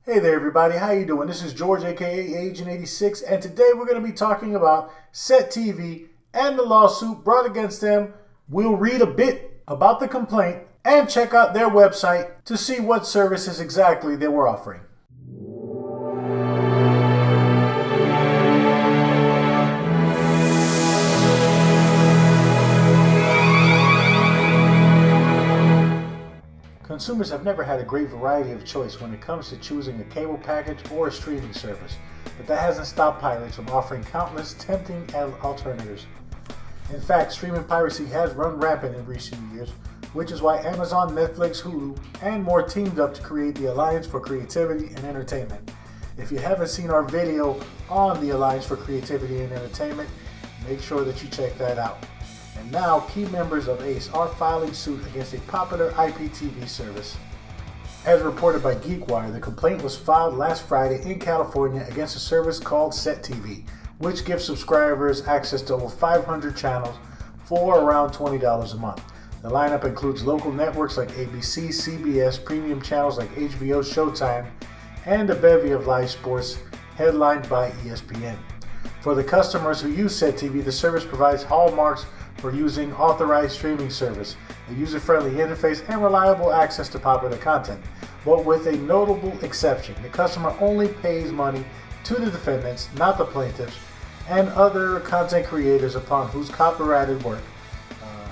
Hey there everybody, how you doing? This is George, aka Agent 86, and today we're going to be talking about SETV and the lawsuit brought against them. We'll read a bit about the complaint and check out their website to see what services exactly they were offering. Consumers have never had a great variety of choice when it comes to choosing a cable package or a streaming service, but that hasn't stopped pirates from offering countless tempting alternatives. In fact, streaming piracy has run rampant in recent years, which is why Amazon, Netflix, Hulu, and more teamed up to create the Alliance for Creativity and Entertainment. If you haven't seen our video on the Alliance for Creativity and Entertainment, make sure that you check that out. And now, key members of ACE are filing suit against a popular IPTV service. As reported by GeekWire, the complaint was filed last Friday in California against a service called SETV, which gives subscribers access to over 500 channels for around $20 a month. The lineup includes local networks like ABC, CBS, premium channels like HBO, Showtime, and a bevy of live sports headlined by ESPN. For the customers who use SETV, the service provides hallmarks for using authorized streaming service, a user-friendly interface, and reliable access to popular content. But with a notable exception, the customer only pays money to the defendants, not the plaintiffs, and other content creators upon whose copyrighted work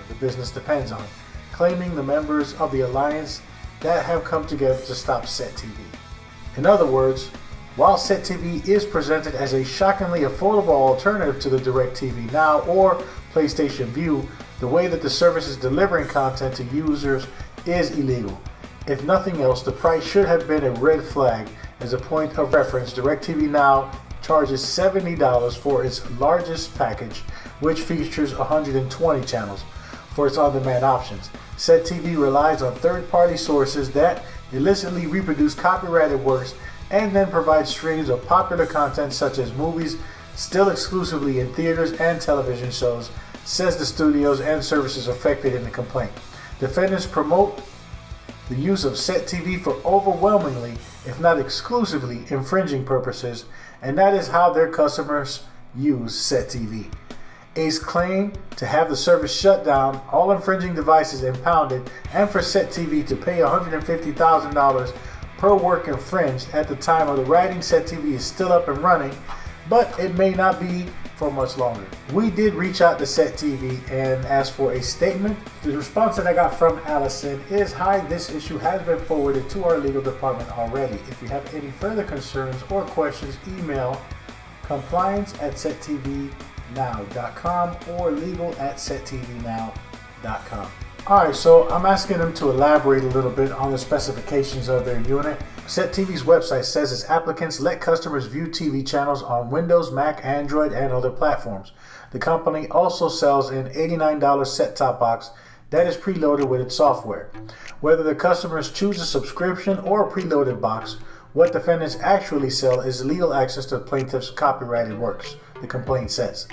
the business depends on, claiming the members of the alliance that have come together to stop SETV. In other words, while SETV is presented as a shockingly affordable alternative to the DirecTV Now or PlayStation Vue, the way that the service is delivering content to users is illegal. If nothing else, the price should have been a red flag. As a point of reference, DirecTV Now charges $70 for its largest package, which features 120 channels for its on-demand options. SETV relies on third-party sources that illicitly reproduce copyrighted works and then provide streams of popular content such as movies still exclusively in theaters and television shows, says the studios and services affected in the complaint. Defendants promote the use of SETV for overwhelmingly, if not exclusively, infringing purposes, and that is how their customers use SETV. ACE claimed to have the service shut down, all infringing devices impounded, and for SETV to pay $150,000 per work infringed. At the time of the writing, SETV is still up and running, but it may not be for much longer. We did reach out to SETV and ask for a statement. The response that I got from Allison is, "Hi, this issue has been forwarded to our legal department already. If you have any further concerns or questions, email compliance@setvnow.com or legal@setvnow.com." Alright, so I'm asking them to elaborate a little bit on the specifications of their unit. SETV's website says its applicants let customers view TV channels on Windows, Mac, Android, and other platforms. The company also sells an $89 set-top box that is preloaded with its software. Whether the customers choose a subscription or a preloaded box, what defendants actually sell is legal access to the plaintiff's copyrighted works, the complaint says.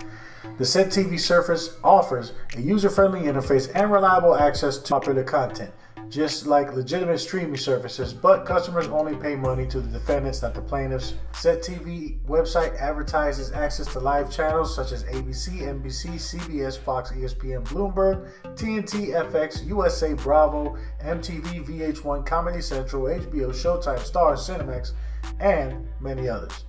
The SETV service offers a user-friendly interface and reliable access to popular content, just like legitimate streaming services, but customers only pay money to the defendants, not the plaintiffs. SETV website advertises access to live channels such as ABC, NBC, CBS, Fox, ESPN, Bloomberg, TNT, FX, USA, Bravo, MTV, VH1, Comedy Central, HBO, Showtime, Starz, CINIMAX, and many others.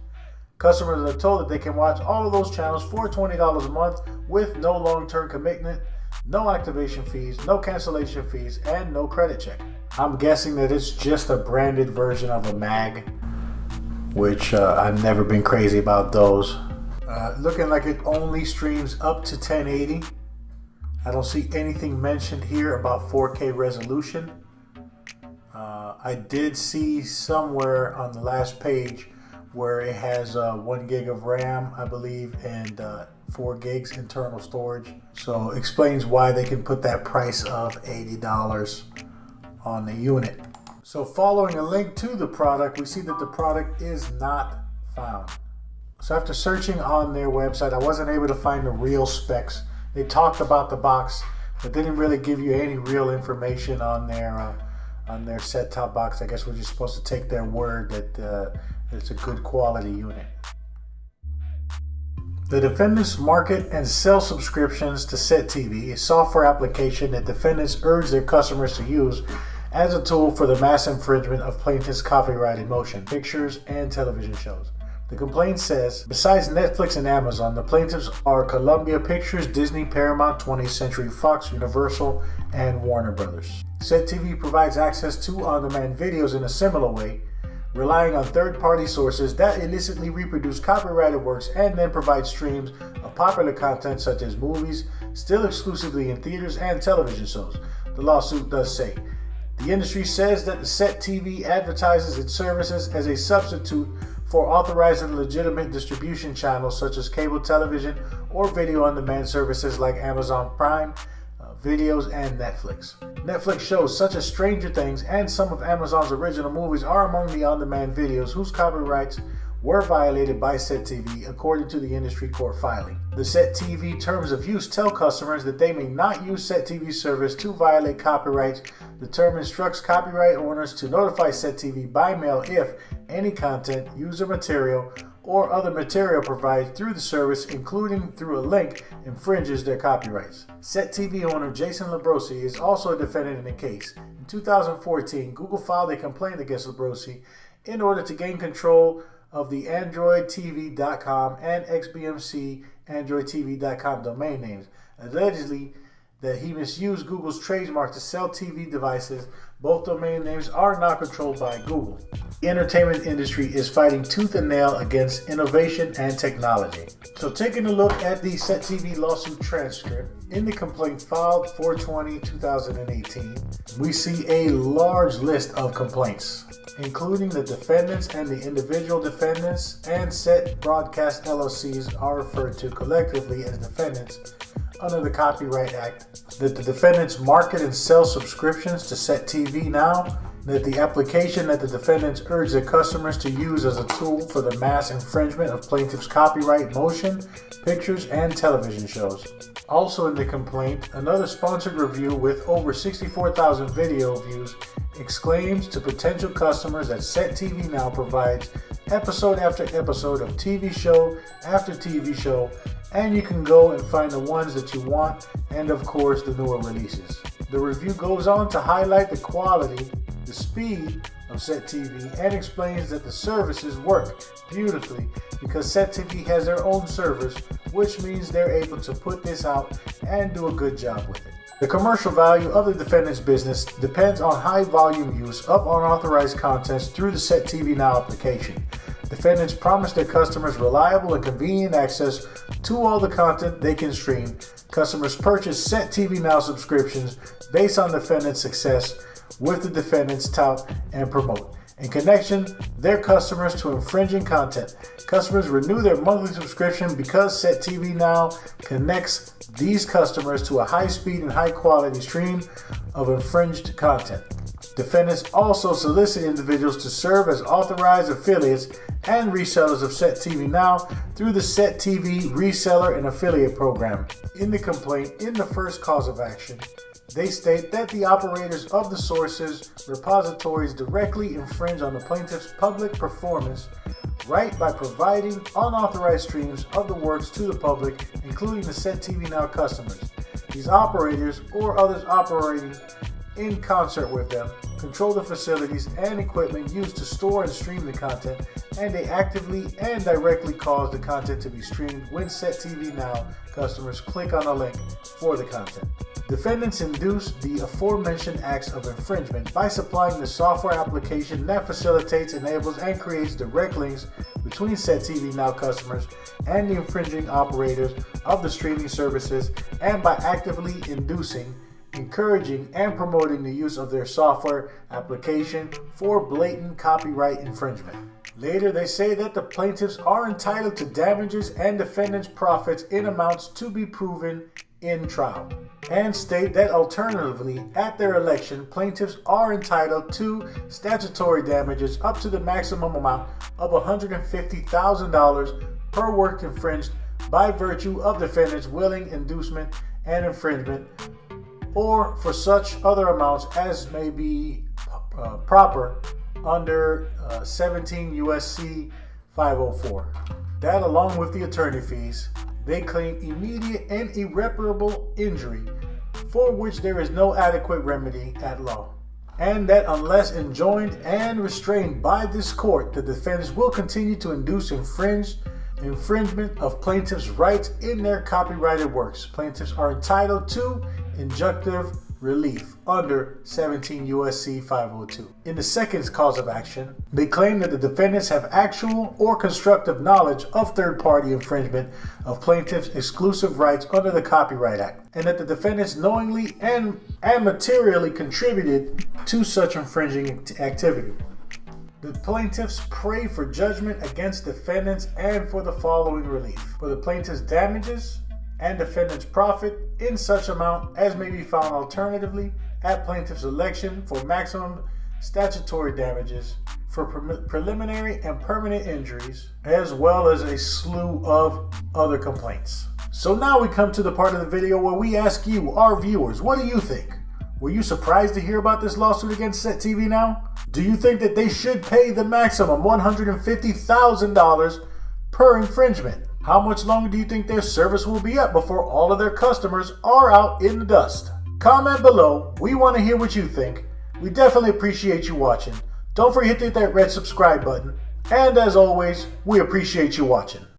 Customers are told that they can watch all of those channels for $20 a month with no long-term commitment, no activation fees, no cancellation fees, and no credit check. I'm guessing that it's just a branded version of a mag, which I've never been crazy about those. Looking like it only streams up to 1080. I don't see anything mentioned here about 4K resolution. I did see somewhere on the last page where it has 1 gig of RAM, I believe, and 4 gigs internal storage. So explains why they can put that price of $80 on the unit. So following a link to the product, we see that the product is not found. So after searching on their website, I wasn't able to find the real specs. They talked about the box, but didn't really give you any real information on their on their set-top box. I guess we're just supposed to take their word that it's a good quality unit. The defendants market and sell subscriptions to SETTV, a software application that defendants urge their customers to use as a tool for the mass infringement of plaintiffs' copyrighted motion pictures and television shows. The complaint says, besides Netflix and Amazon, the plaintiffs are Columbia Pictures, Disney, Paramount, 20th Century Fox, Universal, and Warner Brothers. SETTV provides access to on-demand videos in a similar way, relying on third-party sources that illicitly reproduce copyrighted works and then provide streams of popular content such as movies, still exclusively in theaters, and television shows. The lawsuit does say, the industry says that the SETTV advertises its services as a substitute for authorized and legitimate distribution channels such as cable television or video-on-demand services like Amazon Prime Videos and Netflix. Netflix shows such as Stranger Things and some of Amazon's original movies are among the on-demand videos whose copyrights were violated by SETTV according to the industry court filing. The SETTV terms of use tell customers that they may not use SETTV service to violate copyrights. The term instructs copyright owners to notify SETTV by mail if any content, user material, or other material provided through the service, including through a link, infringes their copyrights. SETTV owner Jason Labrosi is also a defendant in the case. In 2014, Google filed a complaint against Labrosi in order to gain control of the AndroidTV.com and XBMC AndroidTV.com domain names, allegedly that he misused Google's trademark to sell TV devices. Both domain names are now controlled by Google. The entertainment industry is fighting tooth and nail against innovation and technology. So taking a look at the SETTV lawsuit transcript, in the complaint filed 4/20/2018, we see a large list of complaints, including the defendants and the individual defendants, and SET Broadcast LLCs are referred to collectively as defendants under the Copyright Act, that the defendants market and sell subscriptions to SETTV Now, that the application that the defendants urge their customers to use as a tool for the mass infringement of plaintiffs' copyright motion, pictures, and television shows. Also in the complaint, another sponsored review with over 64,000 video views exclaims to potential customers that SETTV Now provides episode after episode of TV show after TV show, and you can go and find the ones that you want, and of course the newer releases. The review goes on to highlight the quality, the speed of SETTV, and explains that the services work beautifully because SETTV has their own servers, which means they're able to put this out and do a good job with it. The commercial value of the defendant's business depends on high volume use of unauthorized contents through the SETTV Now application. Defendants promise their customers reliable and convenient access to all the content they can stream. Customers purchase SETTV Now subscriptions based on defendant's success with the defendants tout and promote. In connection, their customers to infringing content. Customers renew their monthly subscription because SETTV Now connects these customers to a high-speed and high-quality stream of infringed content. Defendants also solicit individuals to serve as authorized affiliates and resellers of SETTV Now through the SETTV Reseller and Affiliate Program. In the complaint, in the first cause of action, they state that the operators of the sources repositories directly infringe on the plaintiff's public performance right by providing unauthorized streams of the works to the public, including the SETTV Now customers. These operators or others operating in concert with them control the facilities and equipment used to store and stream the content, and they actively and directly cause the content to be streamed when SETTV Now customers click on a link for the content. Defendants induce the aforementioned acts of infringement by supplying the software application that facilitates, enables, and creates direct links between SETTV Now customers and the infringing operators of the streaming services, and by actively inducing, encouraging, and promoting the use of their software application for blatant copyright infringement. Later, they say that the plaintiffs are entitled to damages and defendants' profits in amounts to be proven in trial, and state that alternatively, at their election, plaintiffs are entitled to statutory damages up to the maximum amount of $150,000 per work infringed by virtue of defendants' willing inducement and infringement, or for such other amounts as may be proper under 17 USC 504. That, along with the attorney fees, they claim immediate and irreparable injury for which there is no adequate remedy at law, and that unless enjoined and restrained by this court, the defendants will continue to induce infringement of plaintiffs' rights in their copyrighted works. Plaintiffs are entitled to injunctive relief under 17 USC 502. In the second cause of action, they claim that the defendants have actual or constructive knowledge of third-party infringement of plaintiffs' exclusive rights under the Copyright Act, and that the defendants knowingly and materially contributed to such infringing activity. The plaintiffs pray for judgment against defendants and for the following relief: for the plaintiffs' damages and defendant's profit in such amount as may be found alternatively at plaintiff's election, for maximum statutory damages, for preliminary and permanent injuries, as well as a slew of other complaints. So now we come to the part of the video where we ask you, our viewers, what do you think? Were you surprised to hear about this lawsuit against SETVnow? Do you think that they should pay the maximum $150,000 per infringement? How much longer do you think their service will be up before all of their customers are out in the dust? Comment below. We want to hear what you think. We definitely appreciate you watching. Don't forget to hit that red subscribe button. And as always, we appreciate you watching.